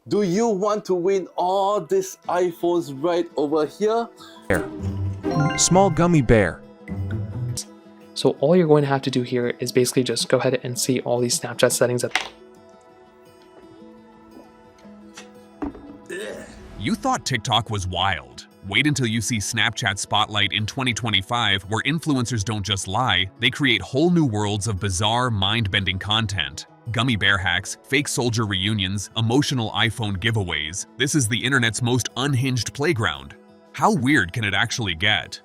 Do you want to win all these iPhones right over here? Small gummy bear. So all you're going to have to do here is basically just go ahead and see all these Snapchat settings that You thought TikTok was wild. Wait until you see Snapchat Spotlight in 2025, where influencers don't just lie, they create whole new worlds of bizarre, mind-bending content. Gummy bear hacks, fake soldier reunions, emotional iPhone giveaways. This is the internet's most unhinged playground. How weird can it actually get?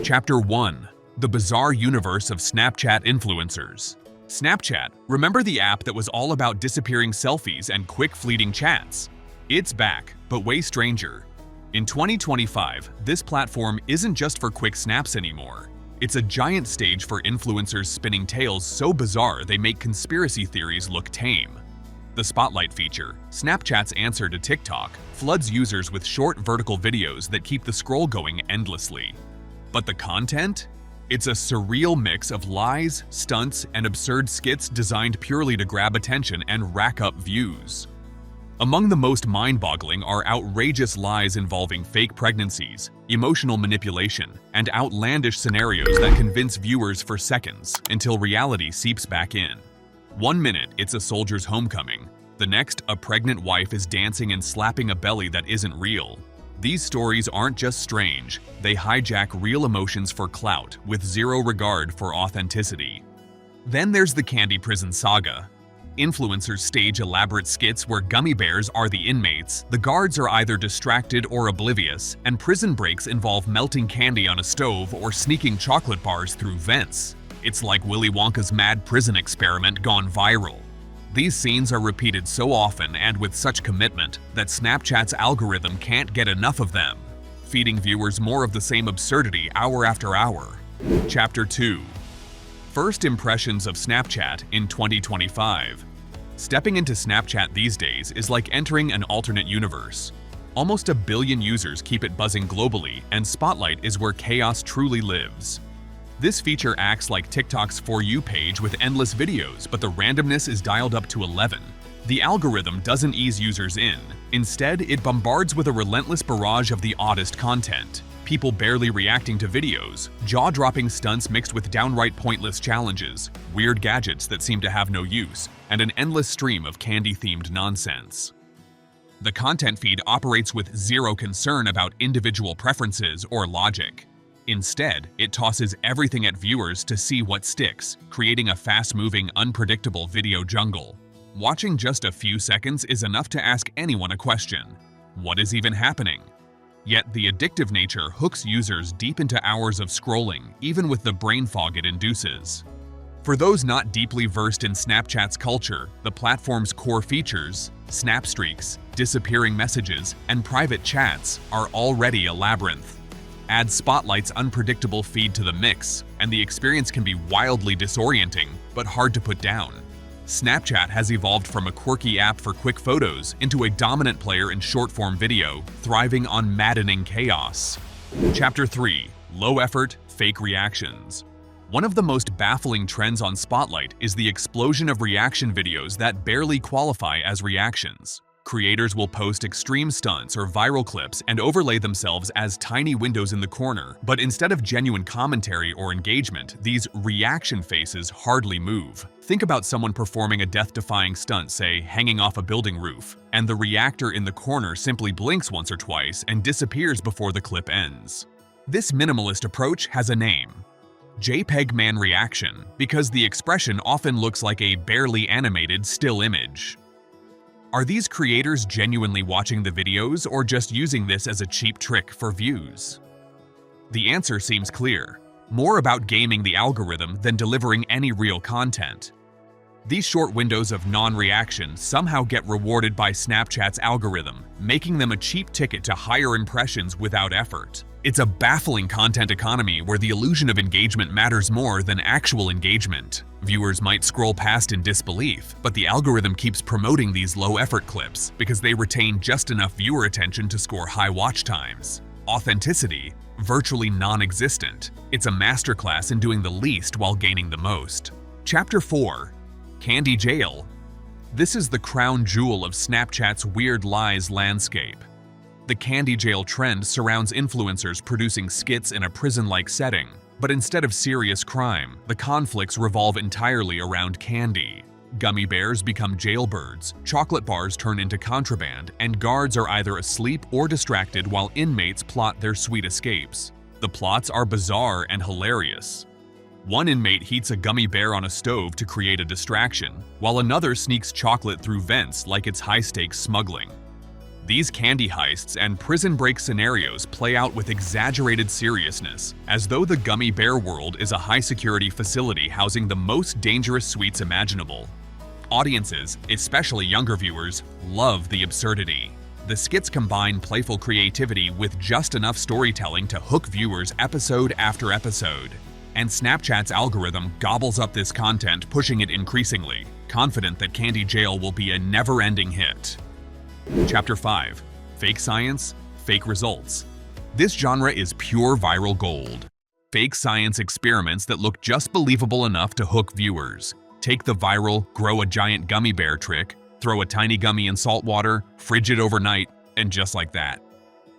Chapter 1. The Bizarre Universe of Snapchat Influencers. Snapchat, remember the app that was all about disappearing selfies and quick fleeting chats? It's back, but way stranger. In 2025, this platform isn't just for quick snaps anymore. It's a giant stage for influencers spinning tales so bizarre they make conspiracy theories look tame. The Spotlight feature, Snapchat's answer to TikTok, floods users with short vertical videos that keep the scroll going endlessly. But the content? It's a surreal mix of lies, stunts, and absurd skits designed purely to grab attention and rack up views. Among the most mind-boggling are outrageous lies involving fake pregnancies, emotional manipulation, and outlandish scenarios that convince viewers for seconds until reality seeps back in. 1 minute, it's a soldier's homecoming. The next, a pregnant wife is dancing and slapping a belly that isn't real. These stories aren't just strange, they hijack real emotions for clout with zero regard for authenticity. Then there's the candy prison saga. Influencers stage elaborate skits where gummy bears are the inmates, the guards are either distracted or oblivious, and prison breaks involve melting candy on a stove or sneaking chocolate bars through vents. It's like Willy Wonka's mad prison experiment gone viral. These scenes are repeated so often and with such commitment that Snapchat's algorithm can't get enough of them, feeding viewers more of the same absurdity hour after hour. Chapter 2. First impressions of Snapchat in 2025. Stepping into Snapchat these days is like entering an alternate universe. Almost 1 billion users keep it buzzing globally, and Spotlight is where chaos truly lives. This feature acts like TikTok's For You page with endless videos, but the randomness is dialed up to 11. The algorithm doesn't ease users in. Instead, it bombards with a relentless barrage of the oddest content. People barely reacting to videos, jaw-dropping stunts mixed with downright pointless challenges, weird gadgets that seem to have no use, and an endless stream of candy-themed nonsense. The content feed operates with zero concern about individual preferences or logic. Instead, it tosses everything at viewers to see what sticks, creating a fast-moving, unpredictable video jungle. Watching just a few seconds is enough to ask anyone a question. What is even happening? Yet the addictive nature hooks users deep into hours of scrolling, even with the brain fog it induces. For those not deeply versed in Snapchat's culture, the platform's core features, snap streaks, disappearing messages, and private chats are already a labyrinth. Add Spotlight's unpredictable feed to the mix, and the experience can be wildly disorienting, but hard to put down. Snapchat has evolved from a quirky app for quick photos into a dominant player in short-form video, thriving on maddening chaos. Chapter 3. Low-effort, fake reactions. One of the most baffling trends on Spotlight is the explosion of reaction videos that barely qualify as reactions. Creators will post extreme stunts or viral clips and overlay themselves as tiny windows in the corner, but instead of genuine commentary or engagement, these reaction faces hardly move. Think about someone performing a death-defying stunt, say hanging off a building roof, and the reactor in the corner simply blinks once or twice and disappears before the clip ends. This minimalist approach has a name: JPEG Man reaction, because the expression often looks like a barely animated still image. Are these creators genuinely watching the videos or just using this as a cheap trick for views? The answer seems clear: more about gaming the algorithm than delivering any real content. These short windows of non-reaction somehow get rewarded by Snapchat's algorithm, making them a cheap ticket to higher impressions without effort. It's a baffling content economy where the illusion of engagement matters more than actual engagement. Viewers might scroll past in disbelief, but the algorithm keeps promoting these low-effort clips because they retain just enough viewer attention to score high watch times. Authenticity? Virtually non-existent. It's a masterclass in doing the least while gaining the most. Chapter 4. Candy Jail. This is the crown jewel of Snapchat's weird lies landscape. The candy jail trend surrounds influencers producing skits in a prison-like setting, but instead of serious crime, the conflicts revolve entirely around candy. Gummy bears become jailbirds, chocolate bars turn into contraband, and guards are either asleep or distracted while inmates plot their sweet escapes. The plots are bizarre and hilarious. One inmate heats a gummy bear on a stove to create a distraction, while another sneaks chocolate through vents like it's high-stakes smuggling. These candy heists and prison break scenarios play out with exaggerated seriousness, as though the gummy bear world is a high-security facility housing the most dangerous sweets imaginable. Audiences, especially younger viewers, love the absurdity. The skits combine playful creativity with just enough storytelling to hook viewers episode after episode. And Snapchat's algorithm gobbles up this content, pushing it increasingly, confident that Candy Jail will be a never-ending hit. Chapter 5. Fake Science, Fake Results. This genre is pure viral gold. Fake science experiments that look just believable enough to hook viewers. Take the viral grow a giant gummy bear trick, throw a tiny gummy in salt water, fridge it overnight, and just like that.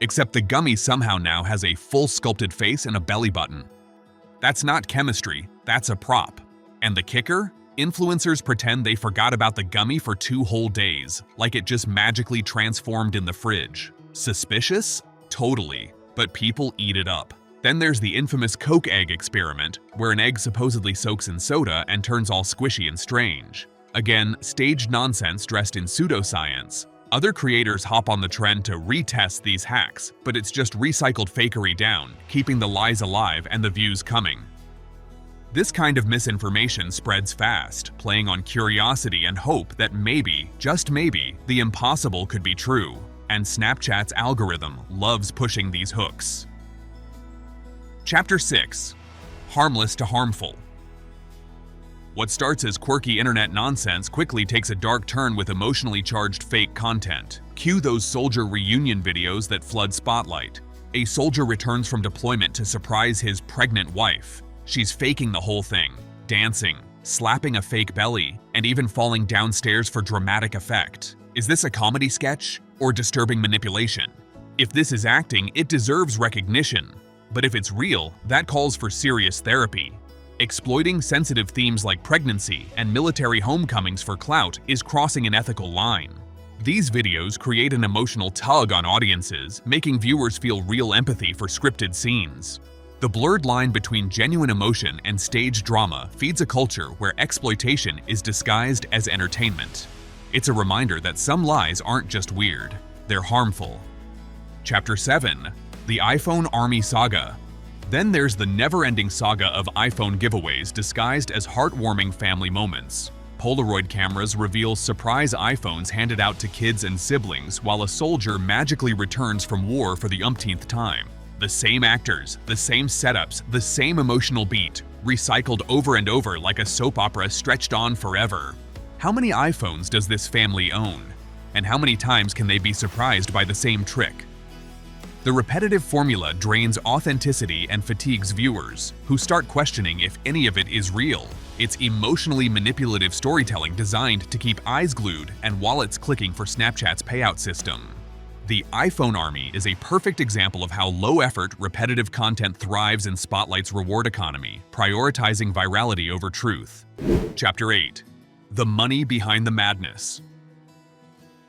Except the gummy somehow now has a full sculpted face and a belly button. That's not chemistry, that's a prop. And the kicker? Influencers pretend they forgot about the gummy for 2 whole days, like it just magically transformed in the fridge. Suspicious? Totally. But people eat it up. Then there's the infamous Coke egg experiment, where an egg supposedly soaks in soda and turns all squishy and strange. Again, staged nonsense dressed in pseudoscience. Other creators hop on the trend to retest these hacks, but it's just recycled fakery down, keeping the lies alive and the views coming. This kind of misinformation spreads fast, playing on curiosity and hope that maybe, just maybe, the impossible could be true. And Snapchat's algorithm loves pushing these hooks. Chapter 6. Harmless to Harmful. What starts as quirky internet nonsense quickly takes a dark turn with emotionally charged fake content. Cue those soldier reunion videos that flood Spotlight. A soldier returns from deployment to surprise his pregnant wife. She's faking the whole thing, dancing, slapping a fake belly, and even falling downstairs for dramatic effect. Is this a comedy sketch or disturbing manipulation? If this is acting, it deserves recognition. But if it's real, that calls for serious therapy. Exploiting sensitive themes like pregnancy and military homecomings for clout is crossing an ethical line. These videos create an emotional tug on audiences, making viewers feel real empathy for scripted scenes. The blurred line between genuine emotion and staged drama feeds a culture where exploitation is disguised as entertainment. It's a reminder that some lies aren't just weird, they're harmful. Chapter 7. The iPhone Army Saga. Then there's the never-ending saga of iPhone giveaways disguised as heartwarming family moments. Polaroid cameras reveal surprise iPhones handed out to kids and siblings while a soldier magically returns from war for the umpteenth time. The same actors, the same setups, the same emotional beat, recycled over and over like a soap opera stretched on forever. How many iPhones does this family own? And how many times can they be surprised by the same trick? The repetitive formula drains authenticity and fatigues viewers, who start questioning if any of it is real. It's emotionally manipulative storytelling designed to keep eyes glued and wallets clicking for Snapchat's payout system. The iPhone Army is a perfect example of how low-effort, repetitive content thrives in Spotlight's reward economy, prioritizing virality over truth. Chapter 8. The Money Behind the Madness.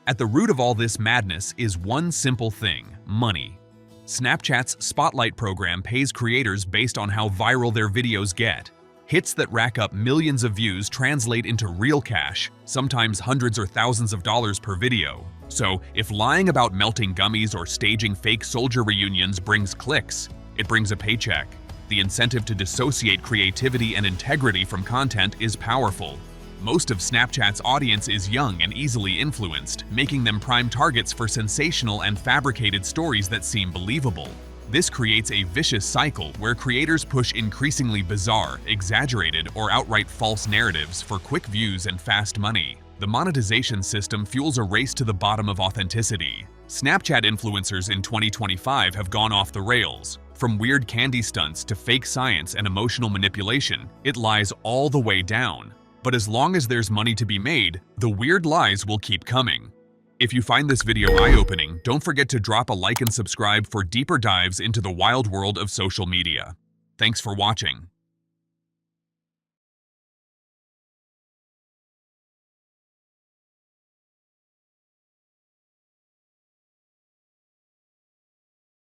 At the root of all this madness is one simple thing: money. Snapchat's Spotlight program pays creators based on how viral their videos get. Hits that rack up millions of views translate into real cash, sometimes hundreds or thousands of dollars per video. So, if lying about melting gummies or staging fake soldier reunions brings clicks, it brings a paycheck. The incentive to dissociate creativity and integrity from content is powerful. Most of Snapchat's audience is young and easily influenced, making them prime targets for sensational and fabricated stories that seem believable. This creates a vicious cycle where creators push increasingly bizarre, exaggerated, or outright false narratives for quick views and fast money. The monetization system fuels a race to the bottom of authenticity. Snapchat influencers in 2025 have gone off the rails. From weird candy stunts to fake science and emotional manipulation, it lies all the way down. But as long as there's money to be made, the weird lies will keep coming. If you find this video eye-opening, don't forget to drop a like and subscribe for deeper dives into the wild world of social media. Thanks for watching.